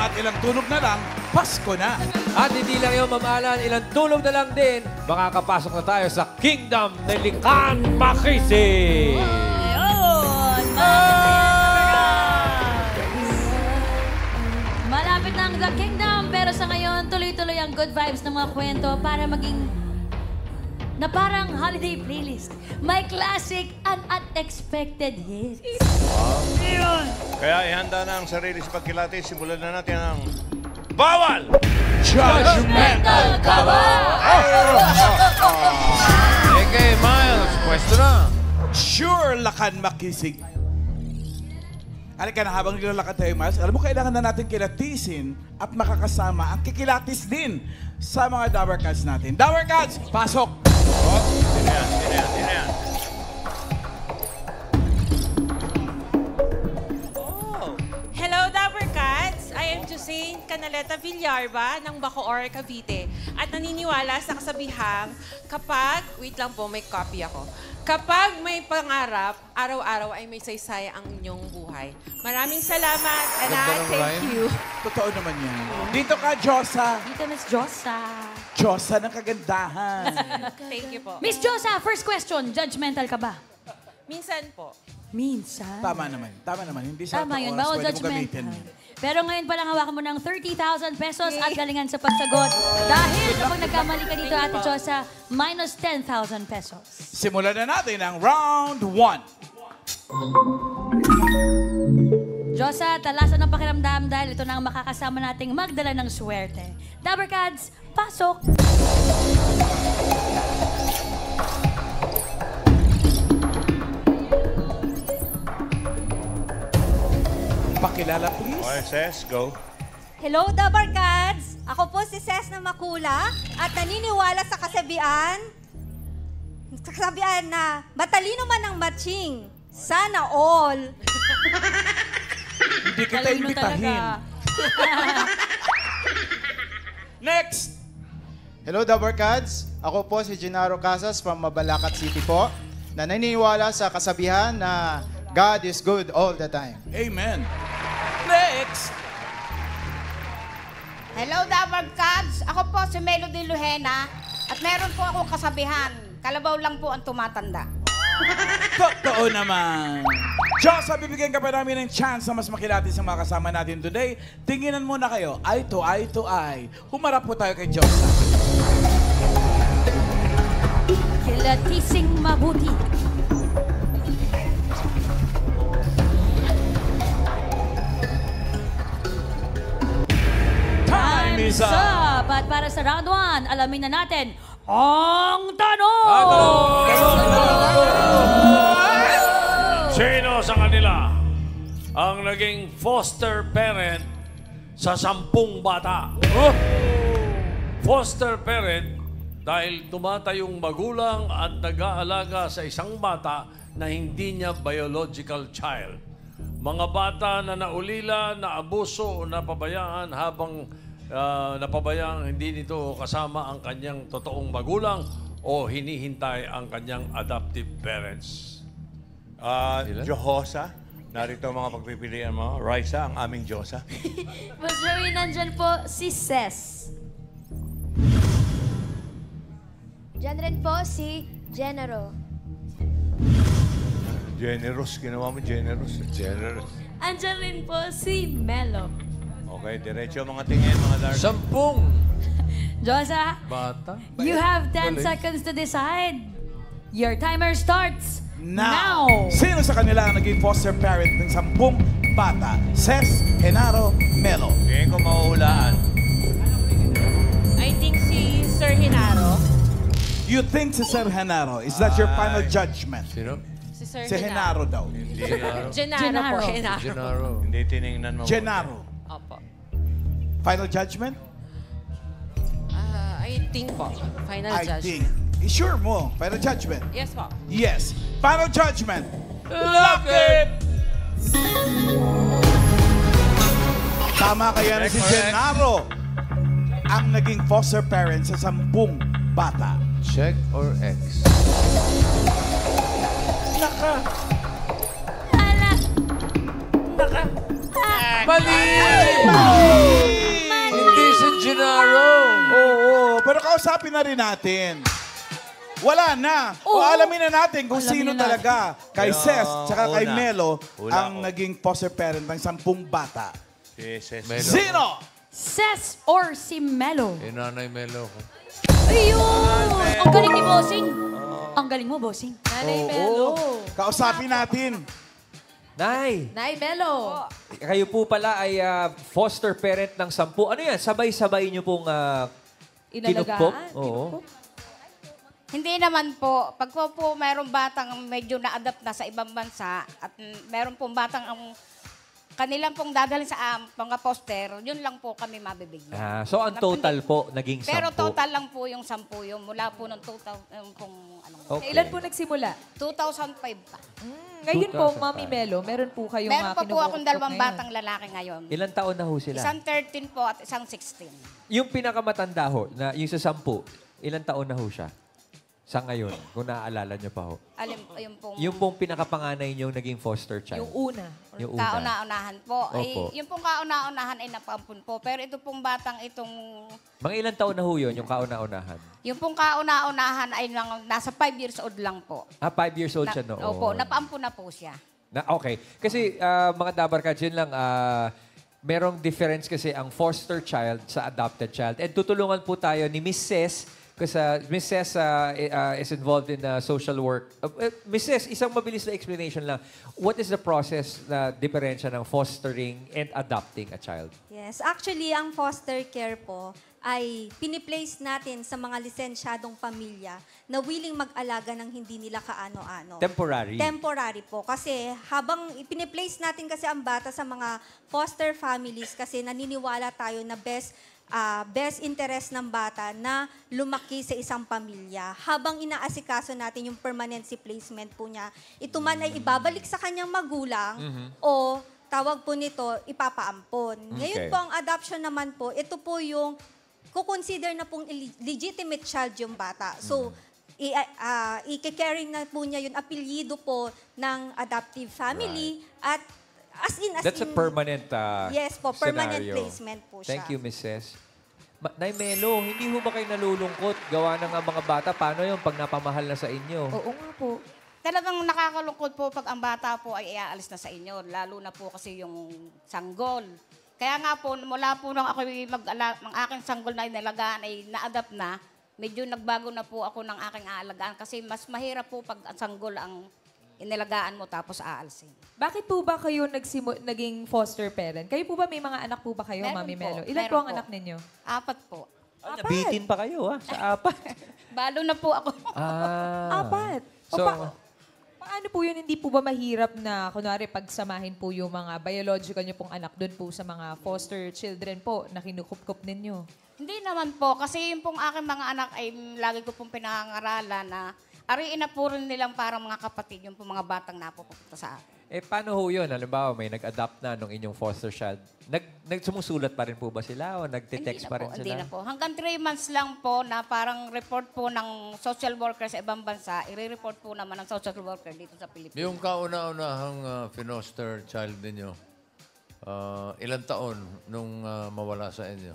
at ilang tulog na lang, Pasko na. At hindi lang yung mamahalan, ilang tulog na lang din, makakapasok na tayo sa Kingdom ni Likan Makisi. Ayun! Malapit na ang The Kingdom, pero sa ngayon, tuloy-tuloy ang good vibes ng mga kwento para maging na parang holiday playlist. May classic and unexpected hits. Kaya ihanda na ang sarili sa pagkilati. Simulan na natin ang Bawal! Judgmental Kaba! Okay, Miles, pwesto na. Sure, Lakan Makisig. Halika na, habang nilalakad tayo, Miles, alam mo, kailangan na natin kilatisin at makakasama ang kikilatis din sa mga Dower Cats natin. Dower Cats, pasok! Sino yan? Sino yan? Sino yan? Hello, Dapper Cats! I am Josine Canaleta Villarba ng Bacoor, Cavite. At naniniwala sa kasabihang kapag, wait lang po, may copy ako. Kapag may pangarap, araw-araw ay may saysay ang inyong buhay. Maraming salamat and thank you. Totoo naman yan. Dito ka, Josa. Dito, Miss Josa. Josa ng kagandahan. Thank you po. Miss Josa, first question, judgmental ka ba? Minsan po. Minsan. Tama naman. Tama naman. Hindi sa Tama oras, yun, bawal pwede mo gamitin judgmental. yun. Pero ngayon pa lang hawakan mo ng 30,000 pesos at galingan sa pagsagot. Dahil kapag nagkamali ka dito, Ate Josa, minus 10,000 pesos. Simulan na natin ang round 1. Josa, talasan ng pakiramdam dahil ito na ang makakasama nating magdala ng swerte. Dabber Cats, pasok! Pakilala, please. Okay, Ses, go. Hello, Dabar Cats! Ako po si Ses na Makula at naniniwala sa kasabihan na matalino man ang matching. Sana all. Hindi kita Talino imbitahin. talaga. Next! Hello, Dabarkads. Ako po si Gennaro Casas from Mabalacat City po, na naniniwala sa kasabihan na God is good all the time. Amen. Next! Hello, Dabber Cats! Ako po si Melody Luhena at meron po akong kasabihan, kalabaw lang po ang tumatanda. Totoo naman. Josa, bibigyan ka pa namin ng chance na mas makilati sa mga kasama natin today. Tinginan muna kayo, eye to eye to eye. Humarap po tayo kay Josa. Kilatising mabuti. Time is up! At para sa round 1, alamin na natin ang tanong! Sino sa kanila ang naging foster parent sa 10 bata? Foster parent dahil tumatayong magulang at nag-aalaga sa isang bata na hindi niya biological child. Mga bata na naulila, naabuso o napabayaan habang napabayaan hindi nito kasama ang kanyang totoong magulang o hinihintay ang kanyang adoptive parents. Johosa, narito ang mga pagpipilian mo. Raisa, ang aming Josa. Boss Joey, nandyan po si Ses. Diyan rin po si Gennaro. Generous, ginawa mo generous. Generous. Andyan rin po si Melo. Okay, diretso mga tingin, mga darling. 10 Josa, bata. you have 10 seconds to decide. Your timer starts Now! Sino sa kanila ang naging foster parent ng 10 bata? Ses, Genaro, Melo. Tingin ko mahuhulaan. I think si Sir Hinaro. You think si Sir Genaro? Is that your final judgment? Sino? Si Sir Si Genaro daw. Hindi. Genaro po. Genaro. Gennaro. Hindi tinignan mo. Genaro. Opo. Final judgment? I think po. Final I judgment. think. Sure mo. Final judgment? Yes po. Yes. Final judgment. Lock it! Tama kaya na si Genaro ang naging foster parent sa 10 bata. Check or X? Naka! Ala. Mali! Pero kausapin na rin natin. Wala na. O Oo. alamin na natin kung Alamin sino na natin. talaga kay Pero, Ses tsaka kay una. Melo Una ang ako. naging foster parent ng 10 bata. Yes, yes. Sino? Ses or si Melo? Nanay Melo ko. Ayun! Ang galing ni Bossing. Ang galing mo, Bossing. Nanay Oo. Melo. Kausapin natin. Nay, Nay Melo. kayo po pala ay foster parent ng 10. Ano yan? Sabay-sabay niyo pong kinupkop? Inalagaan. Oo. Hindi naman po. Pag po mayroong batang medyo na-adapt na sa ibang bansa at mayroon pong batang ang kanilang pong dadalhin sa mga poster, yun lang po kami mabibigyan. So, ang total po, naging 10. Pero total lang po yung 10 yung mula po ng 2000, Okay. Kailan po nagsimula? 2005 pa. Ngayon po, 2005. Mami Melo, meron po kayong Meron pa po akong dalawang ngayon. batang lalaki ngayon. Ilang taon na ho sila? Isang 13 po at isang 16. Yung pinakamatanda ho, na yung sa 10, ilang taon na ho siya? Sa ngayon, kung naaalala niyo pa ho. Yung pong pinakapanganay niyong naging foster child. Yung una. Yung una. Kauna-unahan po. Ay, Opo. yung pong kauna-unahan ay napampun po. Pero ito pong batang itong... Mga ilang taon na ho yun, yung kauna-unahan? Yung pong kauna-unahan ay nasa 5 years old lang po. 5 years old siya noon. Opo, napaampun na po siya. Okay. Kasi mga Dabarkads, yun lang, merong difference kasi ang foster child sa adopted child. And tutulungan po tayo ni Miss Ses, kasi Miss Ses is involved in social work. Miss Ses, isang mabilis na explanation lang. What is the process na diferensya ng fostering and adopting a child? Yes, actually, ang foster care po ay piniplace natin sa mga lisensyadong pamilya na willing mag-alaga ng hindi nila kaano-ano. Temporary. Temporary po. Kasi habang piniplace natin kasi ang bata sa mga foster families kasi naniniwala tayo na best interest ng bata na lumaki sa isang pamilya. Habang inaasikaso natin yung permanency placement po niya, ito man ay ibabalik sa kanyang magulang o tawag po nito, ipapaampon. Ngayon po, ang adoption naman po, ito po yung kukonsider na pong legitimate child yung bata. So, i-caring na po niya yung apelyido po ng adoptive family at as in That's a permanent yes po, permanent scenario. placement po siya. Thank you, Mrs. Nay Melo, hindi ho ba kayo nalulungkot? Gawa ng mga bata, paano yung pag napamahal na sa inyo? Oo nga po. Talagang nakakalungkot po pag ang bata po ay iaalis na sa inyo. Lalo na po kasi yung sanggol. Kaya nga po, mula po nung ako ang aking sanggol na inalagaan ay na-adapt na, medyo nagbago na po ako ng aking aalagaan kasi mas mahirap po pag ang sanggol ang inalagaan mo tapos aalisin. Bakit po ba kayo naging foster parent? Kayo po ba may mga anak po ba kayo, Meron Mami po. Melo? Ilan po Meron ang po. anak ninyo? 4 po. Nabitin pa kayo, sa 4. Balo na po ako. 4. So, Paano po yun? Hindi po ba mahirap na, kunwari, pagsamahin po yung mga biological nyo pong anak doon po sa mga foster children po na kinukup-kup ninyo? Hindi naman po, kasi yung pong aking mga anak ay lagi ko pong pinangaralan na ariin na po rin nilang parang mga kapatid, yung pong mga batang napupunta sa akin. paano ho yun? Halimbawa, may nag-adopt na nung inyong foster child. Sumusulat pa rin po ba sila o nagte-text pa rin sila? Hindi na po. Hanggang 3 months lang po na parang report po ng social worker sa ibang bansa, i-report po naman ng social worker dito sa Pilipinas. Yung kauna-unahang foster child ninyo, ilang taon nung mawala sa inyo?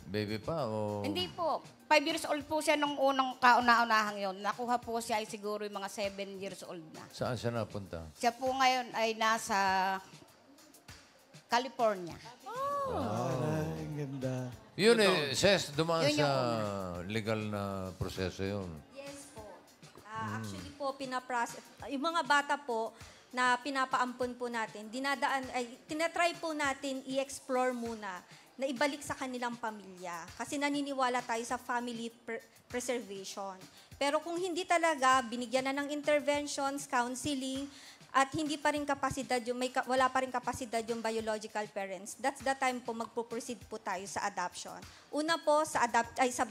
Baby pa o... Hindi po. 5 years old po siya nung unang kauna-unahang yon. Nakuha po siya ay siguro yung mga 7 years old na. Saan siya napunta? Siya po ngayon ay nasa California. Ay, ang ganda. Yun Ses, dumaan Yun yung sa legal na proseso yun. Yes po. Actually po, yung mga bata po na pinapaampon po natin, tinatry po natin i-explore muna na ibalik sa kanilang pamilya. Kasi naniniwala tayo sa family preservation. Pero kung hindi talaga, binigyan na ng interventions, counseling, at hindi pa rin kapasidad wala pa rin kapasidad yung biological parents, that's the time po magpo-proceed po tayo sa adoption. Una po sa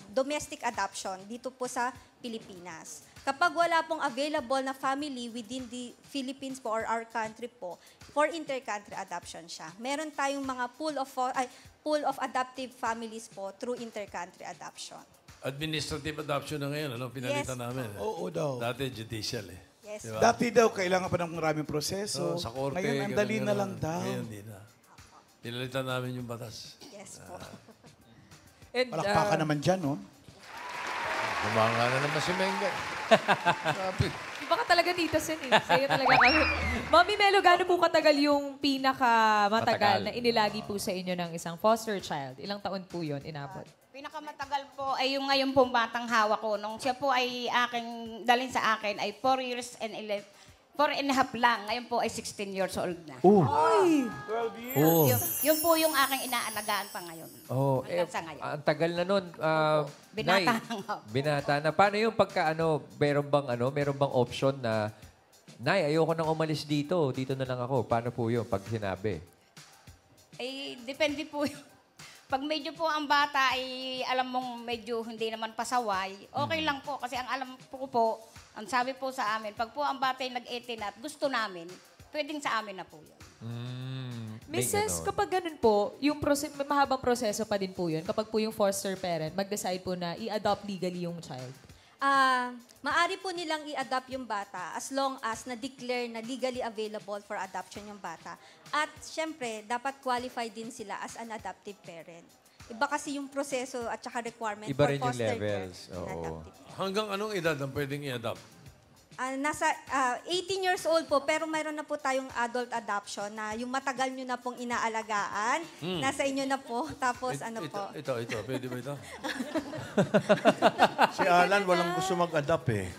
domestic adoption dito po sa Pilipinas. Kapag wala pong available na family within the Philippines po or our country po, for inter-country adoption siya. Meron tayong mga pool of adoptive families po through inter-country adoption. Administrative adoption na ngayon, pinalitan Yes. namin. Oo daw. Dati judicial Yes. Diba? Dati daw, kailangan pa ng maraming proseso. Sa korte. Ngayon, ang dali na lang daw. Ngayon, di na. Pinalitan namin yung batas. Yes po. And, Palakpakan naman dyan, no? Kumanga na naman si Mengay. Iba ka talaga dito, Sen. Eh. Sa'yo talaga kami. Mami Melo, gaano po katagal yung pinakamatagal na inilagi po sa inyo ng isang foster child? Ilang taon po yun inabot? Pinakamatagal po ay yung ngayon pong batang hawak ko. Nung siya po ay dalhin sa akin ay 4 years and 4 and a half lang. Ngayon po ay 16 years old na. Ay! 12 years. Oh. Yun po yung aking inaalagaan pa ngayon. Oh, Hanggang sa ngayon. ang tagal na nun. Binata Nay, na. binata na. Paano yung pagka, meron bang option na, Nay, ayoko nang umalis dito. Dito na lang ako. Paano po yun pag sinabi? Eh, depende po yun. Pag medyo po ang bata ay alam mong medyo hindi naman pasaway, okay lang po. Kasi ang alam po, ang sabi po sa amin, pag po ang bata ay nag-18 at gusto namin, pwedeng sa amin na po yun. Mrs., kapag ganun po, yung mahabang proseso pa din po yun. Kapag po yung foster parent, mag-decide po na i-adopt legally yung child. Maari po nilang i-adopt yung bata as long as na-declare na legally available for adoption yung bata. At syempre, dapat qualified din sila as an adoptive parent. Iba kasi yung proseso at saka requirement Iba for rin yung foster care levels. and Oo. adoptive. Hanggang anong edad ang pwedeng i-adopt? Nasa 18 years old po, pero mayroon na po tayong adult adoption na yung matagal nyo na pong inaalagaan, nasa inyo na po. Tapos po. Ito. Pwede ba ito? Si Alan, walang gusto mag-adapt eh.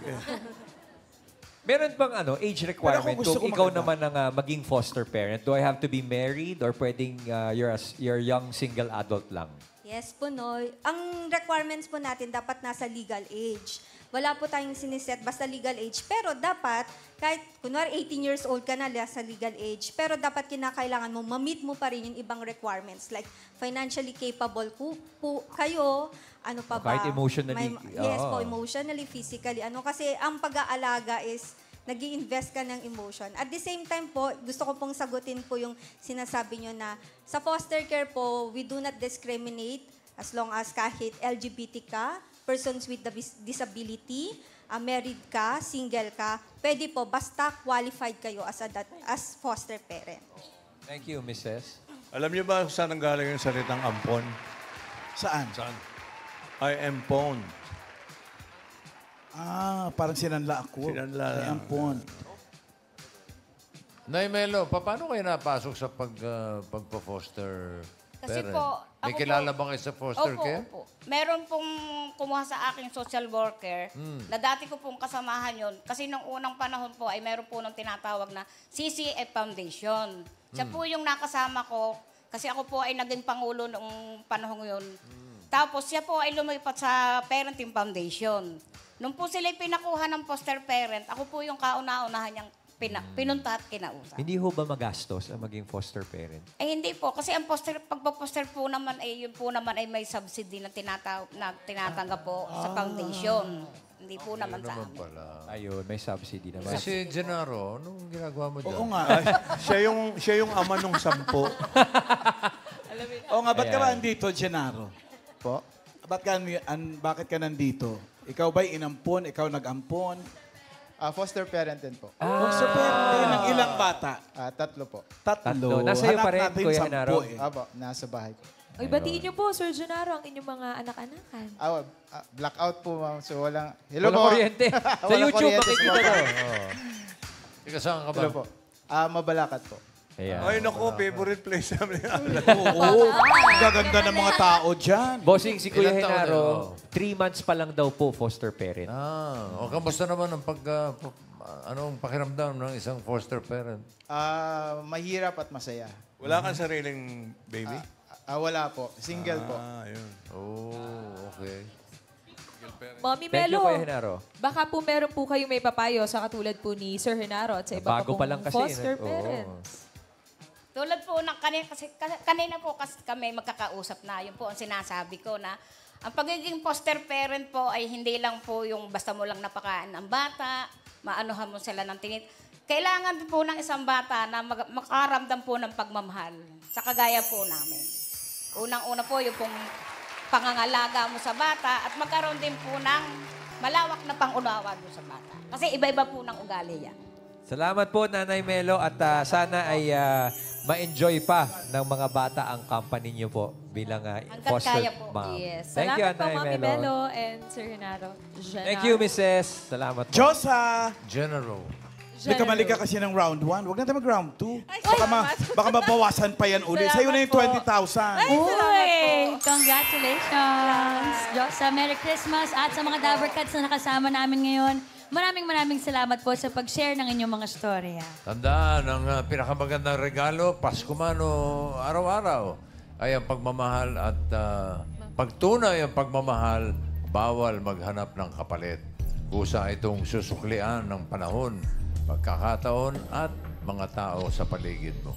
Meron bang age requirement gusto kung ko ikaw mag-adopt. naman ang maging foster parent? Do I have to be married or pwedeng you're young single adult lang? Yes po, no. Ang requirements po natin dapat nasa legal age. Wala po tayong siniset basta legal age. Pero dapat, kahit kunwari 18 years old ka na sa legal age, pero dapat kinakailangan mo, ma-meet mo pa rin yung ibang requirements. Like, financially capable kayo, ano pa ba? Kahit emotionally. Yes oo. po, emotionally, physically. Kasi ang pag-aalaga is, nag-i-invest ka ng emotion. At the same time po, gusto ko pong sagutin po yung sinasabi nyo na sa foster care po, we do not discriminate as long as kahit LGBT ka, persons with disability, married ka, single ka, pwede po, basta qualified kayo as foster parent. Thank you, Mrs. Alam niyo ba saan ang galing yung salitang ampon? Saan? I am pwned. Parang sinanla ako. Sinanla. Ay, ampon. Nay Melo, paano kayo napasok sa pagpo-foster Kasi parent? po, May ako kilala po- ba kayo sa foster care? Opo. Meron pong kumuha sa aking social worker na dati ko pong kasamahan yon. Kasi nung unang panahon po ay meron po nung tinatawag na CCF Foundation. Siya po yung nakasama ko kasi ako po ay naging pangulo noong panahon yun. Tapos siya po ay lumipat sa Parenting Foundation. Nung po sila'y pinakuha ng foster parent, ako po yung kauna-unahan niyang pinunta at kinausap. Hindi ho ba magastos ang maging foster parent? Eh hindi po kasi ang pagpo-foster po naman ay yun po naman ay may subsidy na tinatanggap po sa foundation. Hindi po naman sa amin. Ayun, may subsidy naman. Kasi Gennaro, anong ginagawa mo dyan? Oo nga. Siya yung ama nung 10. Oo nga, ba't ka ba Ayan. andito, Gennaro? Po? Bakit ka nandito? Ikaw ba'y inampon? Ikaw nag-ampon? Foster parent din po. Foster parent ng ilang bata? 3 po. Tatlo. Nasa iyo Hanap pa rin, natin Kuya 10 Genaro. eh. Abo, nasa bahay ko. Ay, batiin niyo po, Sir Gennaro, ang inyong mga anak-anakan. Blackout po, ma'am. So, walang... Hello Walang po. kuryente. Sa Walang YouTube, kuryente, makikita small to. time. Ika saan ka ba? Hello po. Mabalakat po. Ayan. Ay, naku, favorite place namin. Oo. Gaganda ng mga tao dyan. Bossing, si Kuya Ilang taon Genaro, na? 3 months pa lang daw po foster parent. O kamusta naman ang anong pakiramdam ng isang foster parent? Mahirap at masaya. Wala kang sariling baby? Wala po. Single po. Yun. Oh, okay. Mami Thank you, Melo, Kuya Genaro. baka po meron po kayo may papayo sa katulad po ni Sir Genaro at sa iba Bago pa pa lang pong kasi, foster oo. parents. Tulad po ng kanina po kasi kami magkakausap na, yun po ang sinasabi ko na ang pagiging foster parent po ay hindi lang po yung basta mo lang napakaan ng bata, maanuhan mo sila ng tinit. Kailangan din po ng isang bata na makaramdam po ng pagmamahal sa kagaya po namin. Unang-una po yung pong pangangalaga mo sa bata at magkaroon din po ng malawak na pangunawa mo sa bata. Kasi iba-iba po ng ugali yan. Salamat po, Nanay Melo. At sana ay ma-enjoy pa ng mga bata ang company niyo po bilang Hanggat foster kaya po. mom. Yes. Thank you, Salamat po, Anay Mami Melo. Melo and Sir Genaro. Thank you, Mrs. Salamat po. Josa! General. Nagkamali ka kasi ng round 1. Huwag natin mag-round 2. Baka mabawasan pa yan ulit. Sa'yo na yung 20,000. Uy! Congratulations! Josa, Merry Christmas! At sa mga Dabber Cats na nakasama namin ngayon, maraming salamat po sa pag-share ng inyong mga storya. Tandaan, ang pinakamagandang regalo, Pasko man o araw-araw, ay ang pagmamahal at pagtunay ang pagmamahal, bawal maghanap ng kapalit. Kusa itong susuklian ng panahon, pagkakataon at mga tao sa paligid mo.